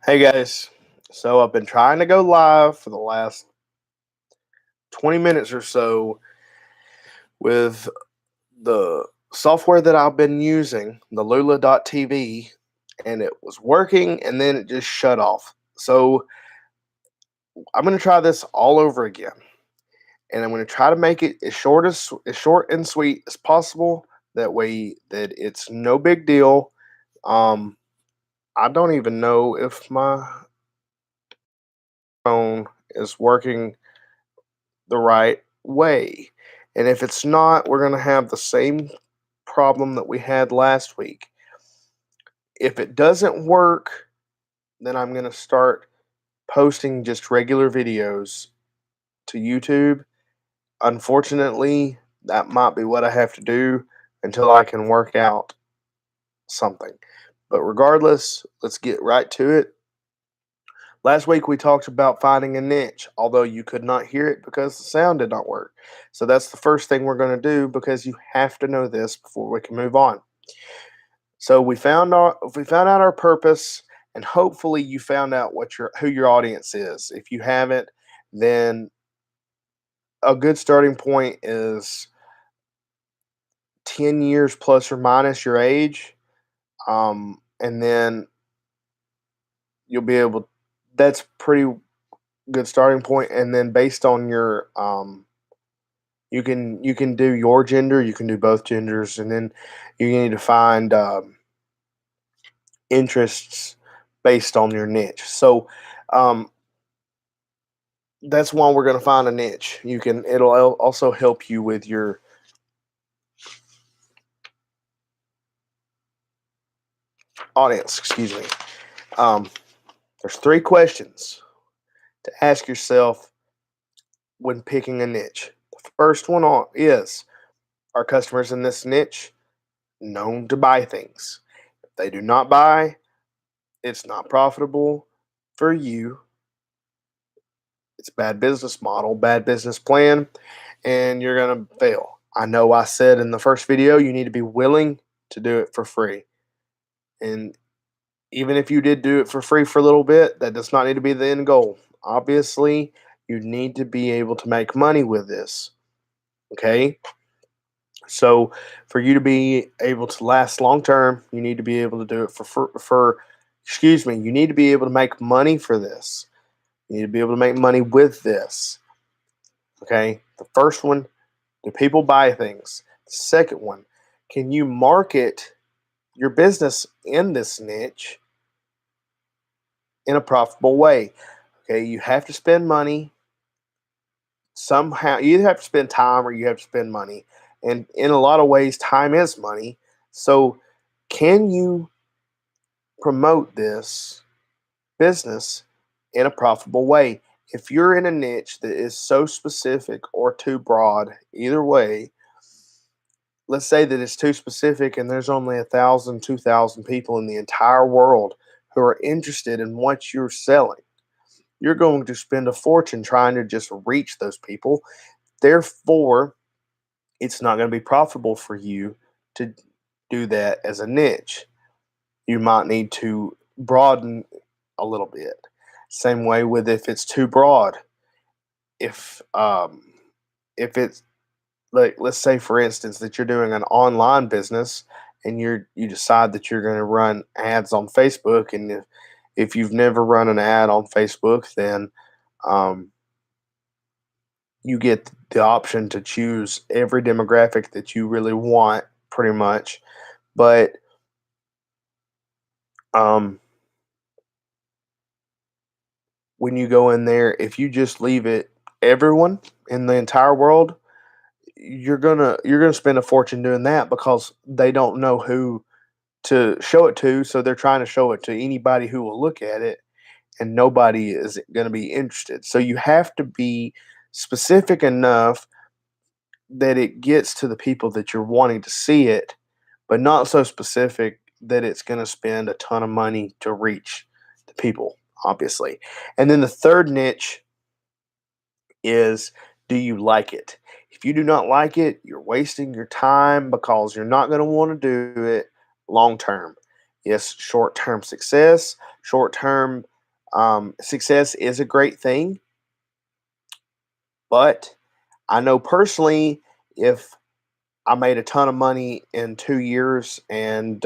Hey guys, so I've been trying to go live for the last 20 minutes or so with the software that I've been using, the Lula.tv, and it was working and then it just shut off. So I'm going to try this all over again. And I'm going to try to make it as short and sweet as possible. That way that it's no big deal. Um I don't even know if my phone is working the right way. And if it's not, we're going to have the same problem that we had last week. If it doesn't work, then I'm going to start posting just regular videos to YouTube. Unfortunately, that might be what I have to do until I can work out something. But regardless, let's get right to it. Last week we talked about finding a niche, although you could not hear it because the sound did not work. So that's the first thing we're going to do because you have to know this before we can move on. So we found out our purpose, and hopefully you found out who your audience is. If you haven't, then a good starting point is 10 years plus or minus your age. And then you'll be able that's pretty good starting point. And then based on your you can do your gender, you can do both genders, and then you need to find interests based on your niche. So um, that's why we're going to find a niche. It'll also help you with your audience. Excuse me. Um, there's three questions to ask yourself when picking a niche. The first one is: are customers in this niche known to buy things? If they do not buy, it's not profitable for you. It's bad business model, bad business plan, and you're going to fail. I know I said in the first video you need to be willing to do it for free. And even if you did do it for free for a little bit, that does not need to be the end goal. Obviously, you need to be able to make money with this. Okay? So, for you to be able to last long term, you need to be able to do it you need to be able to make money for this. You need to be able to make money with this. Okay? The first one, do people buy things? The second one, can you market your business in this niche in a profitable way? Okay, you have to spend money somehow. You either have to spend time or you have to spend money. And in a lot of ways, time is money. So, can you promote this business in a profitable way? If you're in a niche that is so specific or too broad, either way, let's say that it's too specific and there's only 1,000, 2,000 people in the entire world who are interested in what you're selling. You're going to spend a fortune trying to just reach those people. Therefore, it's not going to be profitable for you to do that as a niche. You might need to broaden a little bit. Same way with if it's too broad. If if it's like, let's say for instance that you're doing an online business and you decide that you're going to run ads on Facebook, and if you've never run an ad on Facebook, then um, you get the option to choose every demographic that you really want, pretty much. But um, when you go in there, if you just leave it everyone in the entire world, you're gonna spend a fortune doing that because they don't know who to show it to, so they're trying to show it to anybody who will look at it, and nobody is going to be interested. So you have to be specific enough that it gets to the people that you're wanting to see it, but not so specific that it's going to spend a ton of money to reach the people, obviously. And then the third niche is, do you like it? If you do not like it, you're wasting your time because you're not going to want to do it long term. Yes, short term success, short term Success is a great thing, but I know personally, if I made a ton of money in 2 years and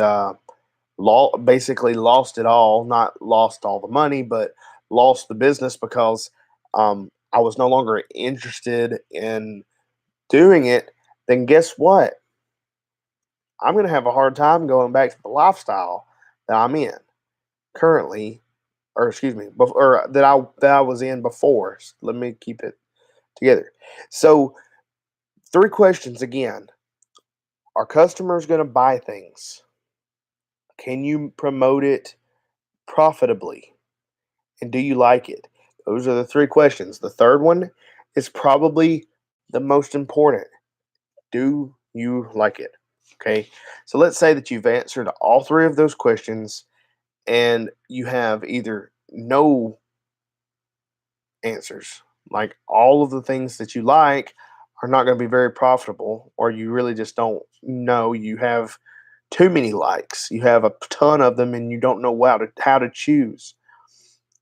basically lost it all, not lost all the money, but lost the business because I was no longer interested in doing it, then guess what? I'm going to have a hard time going back to the lifestyle that I'm in currently, or excuse me, or that I was in before. Let me keep it together. So, three questions again: are customers going to buy things? Can you promote it profitably? And do you like it? Those are the three questions. The third one is probably the most important. Do you like it? Okay. So let's say that you've answered all three of those questions and you have either no answers, like all of the things that you like are not going to be very profitable, or you really just don't know. You have too many likes, you have a ton of them, and you don't know how to choose.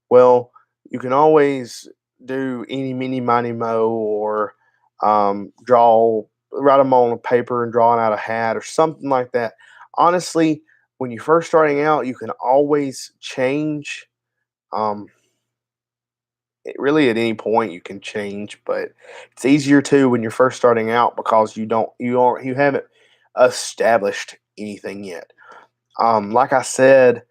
Well, you can always do any, mini, miny, mo, or write them on a paper and drawing out a hat or something like that. Honestly, when you're first starting out, you can always change. Um, really, at any point, you can change, but it's easier too when you're first starting out because you haven't established anything yet. Like I said,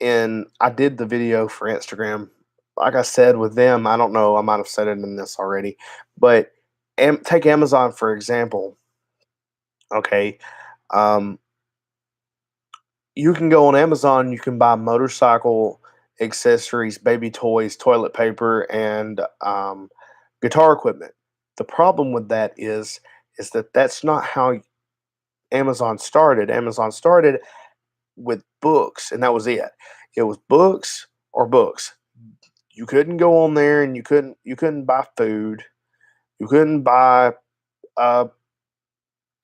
and I did the video for Instagram. Like I said with them, I don't know, I might have said it in this already, but take Amazon for example. Okay, um, you can go on Amazon, you can buy motorcycle accessories, baby toys, toilet paper, and guitar equipment. The problem with that is that that's not how Amazon started. Amazon started with books, and that was it. It was books or books. You couldn't go on there and you couldn't buy food. You couldn't buy uh,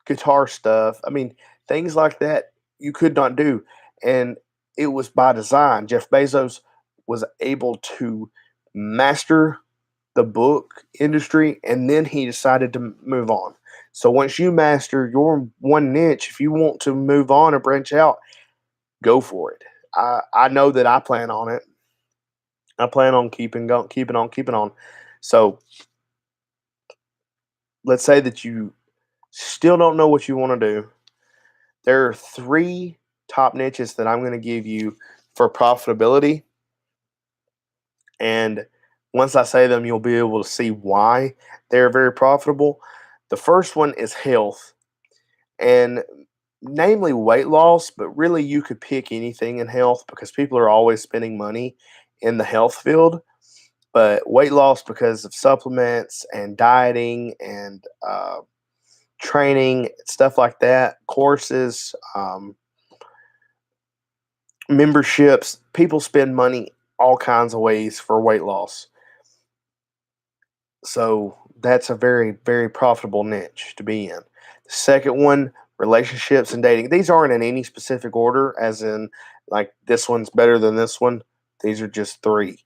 guitar stuff. I mean, things like that you could not do, and it was by design. Jeff Bezos was able to master the book industry, and then he decided to move on. So once you master your one niche, if you want to move on or branch out, go for it. I know that I plan on it. I plan on keeping on, keeping on. So let's say that you still don't know what you want to do. There are three top niches that I'm going to give you for profitability. And once I say them, you'll be able to see why they're very profitable. The first one is health, and namely weight loss, but really you could pick anything in health because people are always spending money in the health field. But weight loss because of supplements and dieting and training, stuff like that, courses, memberships. People spend money all kinds of ways for weight loss. So that's a very, very profitable niche to be in. The second one, relationships and dating. These aren't in any specific order, as in like this one's better than this one. These are just three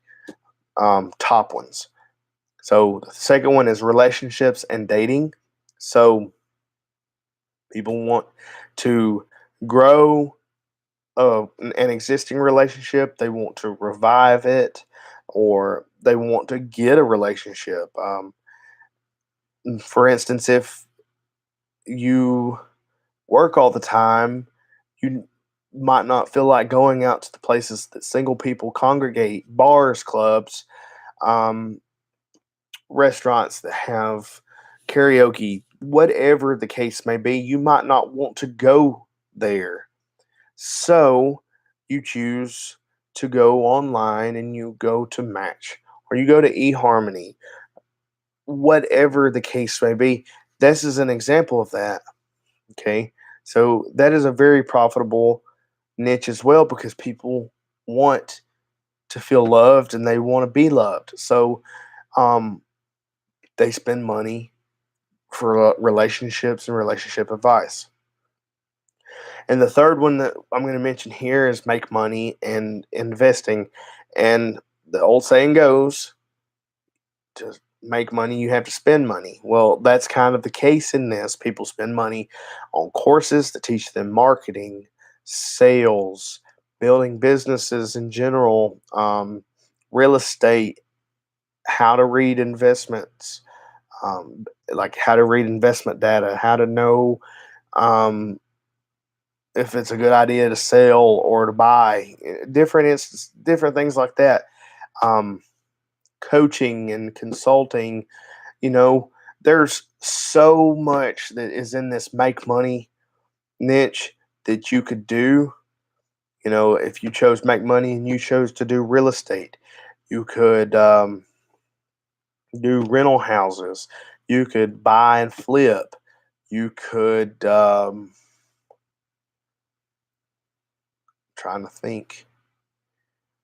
top ones. So the second one is relationships and dating. So people want to grow an existing relationship, they want to revive it, or they want to get a relationship. For instance, if you work all the time, you might not feel like going out to the places that single people congregate, bars, clubs, um, restaurants that have karaoke, whatever the case may be. You might not want to go there. So you choose to go online and you go to Match or you go to eHarmony, whatever the case may be. This is an example of that. Okay. So that is a very profitable niche as well because people want to feel loved and they want to be loved. So um, they spend money for relationships and relationship advice. And the third one that I'm going to mention here is make money and investing. And the old saying goes, to make money, you have to spend money. Well, that's kind of the case in this. People spend money on courses that teach them marketing, sales, building businesses in general, real estate, how to read investments, like how to read investment data, how to know um, if it's a good idea to sell or to buy, different things like that. Um, Coaching and consulting, you know, there's so much that is in this make money niche that you could do. You know, if you chose make money and you chose to do real estate, you could do rental houses. You could buy and flip. You could trying to think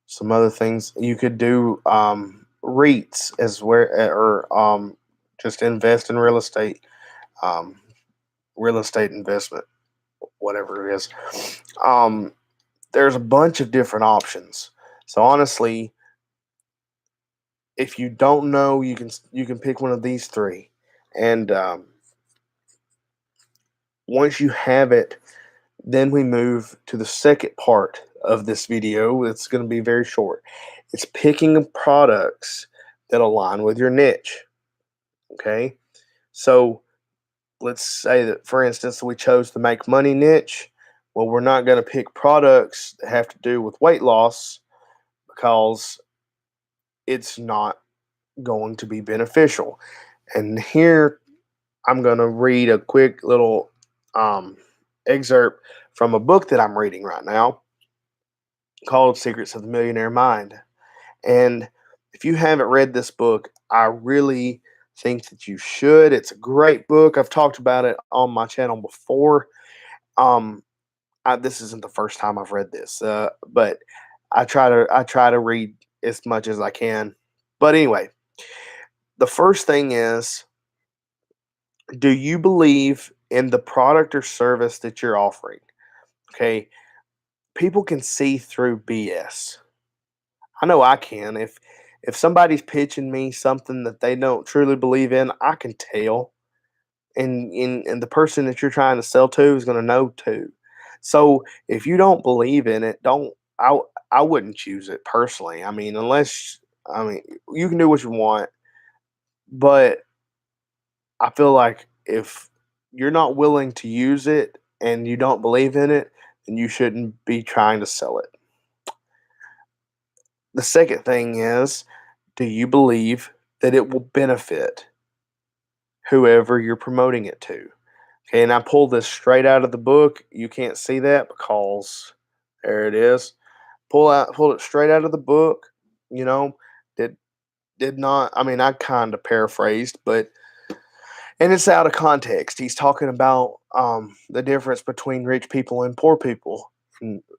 some other things. You could do REITs as where or just invest in um, real estate investment, whatever it is. Um, there's a bunch of different options. So honestly, if you don't know, you can pick one of these three, and once you have it, then we move to the second part of this video. It's going to be very short. It's picking products that align with your niche. Okay, so let's say that, for instance, we chose the make money niche. Well, we're not going to pick products that have to do with weight loss because it's not going to be beneficial. And here I'm going to read a quick little um, excerpt from a book that I'm reading right now called Secrets of the Millionaire Mind. And if you haven't read this book, I really think that you should. It's a great book. I've talked about it on my channel before. Um, this isn't the first time I've read this, but I try to read as much as I can. But anyway, the first thing is, do you believe in the product or service that you're offering? Okay, people can see through BS. I know I can. If somebody's pitching me something that they don't truly believe in, I can tell. And the person that you're trying to sell to is going to know too. So if you don't believe in it, don't I wouldn't choose it personally. I mean, unless I mean you can do what you want, but I feel like if you're not willing to use it and you don't believe in it, then you shouldn't be trying to sell it. The second thing is, do you believe that it will benefit whoever you're promoting it to? Okay, and I pulled this straight out of the book. You can't see that because there it is. Pulled it straight out of the book. You know, did did not. I mean, I kind of paraphrased, but and it's out of context. He's talking about the difference between rich people and poor people,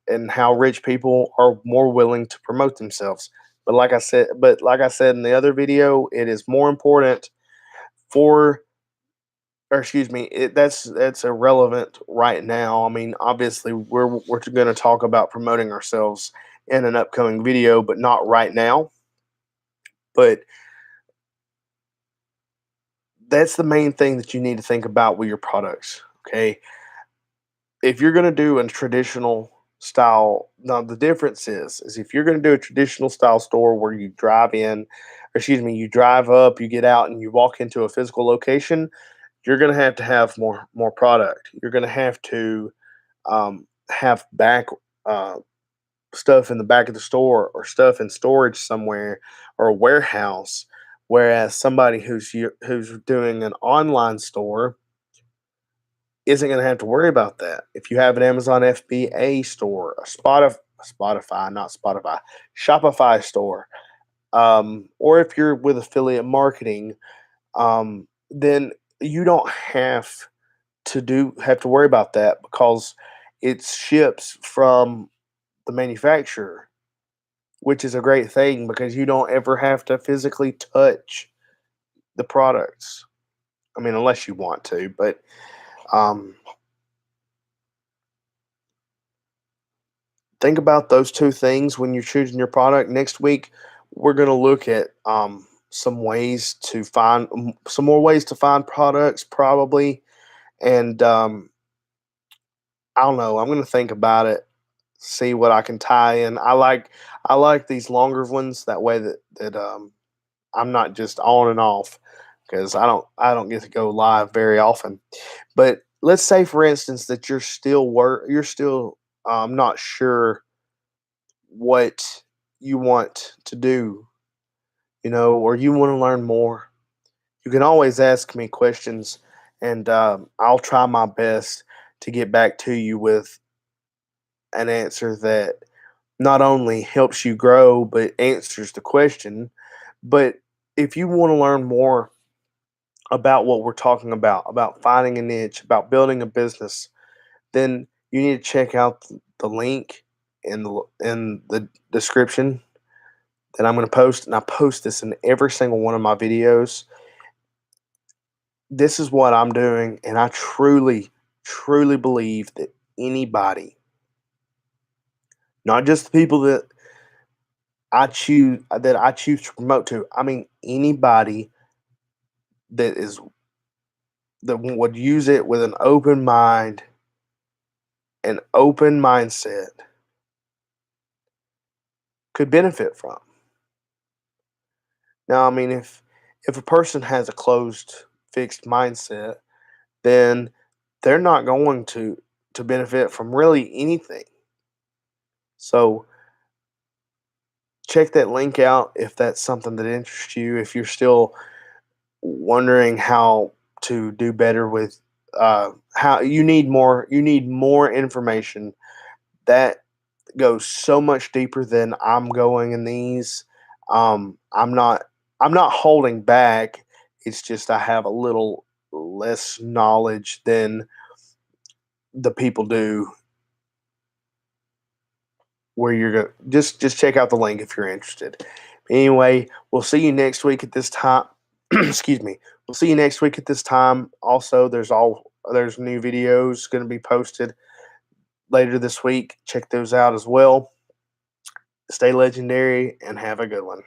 and how rich people are more willing to promote themselves. But like I said in the other video, it is more important for, or excuse me, that's irrelevant right now. I mean, obviously, we're going to talk about promoting ourselves in an upcoming video, but not right now. But that's the main thing that you need to think about with your products. Okay, if you're going to do a traditional style, now the difference is if you're going to do a traditional style store where you drive in, or excuse me, you drive up, you get out, and you walk into a physical location, you're going to have more product. You're going to have back uh, stuff in the back of the store or stuff in storage somewhere or a warehouse. Whereas somebody who's doing an online store isn't going to have to worry about that. If you have an Amazon FBA store, a Spotify, not Spotify, Shopify store, or if you're with affiliate marketing, then you don't have to worry about that because it ships from the manufacturer, which is a great thing because you don't ever have to physically touch the products. I mean, unless you want to, but um, think about those two things when you're choosing your product. Next week, we're going to look at some ways to find some more ways to find products, probably. And I don't know. I'm going to think about it, see what I can tie in. I like these longer ones. That way that I'm not just on and off, because I don't get to go live very often. But let's say, for instance, that you're still not sure what you want to do, or you want to learn more. You can always ask me questions, and I'll try my best to get back to you with an answer that not only helps you grow but answers the question. But if you want to learn more about what we're talking about finding a niche, about building a business, then you need to check out the link in the description that I'm going to post, and I post this in every single one of my videos. This is what I'm doing, and I truly, truly believe that anybody, not just the people that I choose to promote to, I mean anybody that is that would use it with an open mind, an open mindset, could benefit from. Now, I mean, if a person has a closed, fixed mindset, then they're not going to benefit from really anything. So check that link out if that's something that interests you. If you're still wondering how to do better with how you need more information that goes so much deeper than I'm going in these. I'm not holding back. It's just I have a little less knowledge than the people do. Where you're going, just check out the link if you're interested. Anyway, we'll see you next week at this time. Excuse me. We'll see you next week at this time. Also, there's new videos going to be posted later this week. Check those out as well. Stay legendary and have a good one.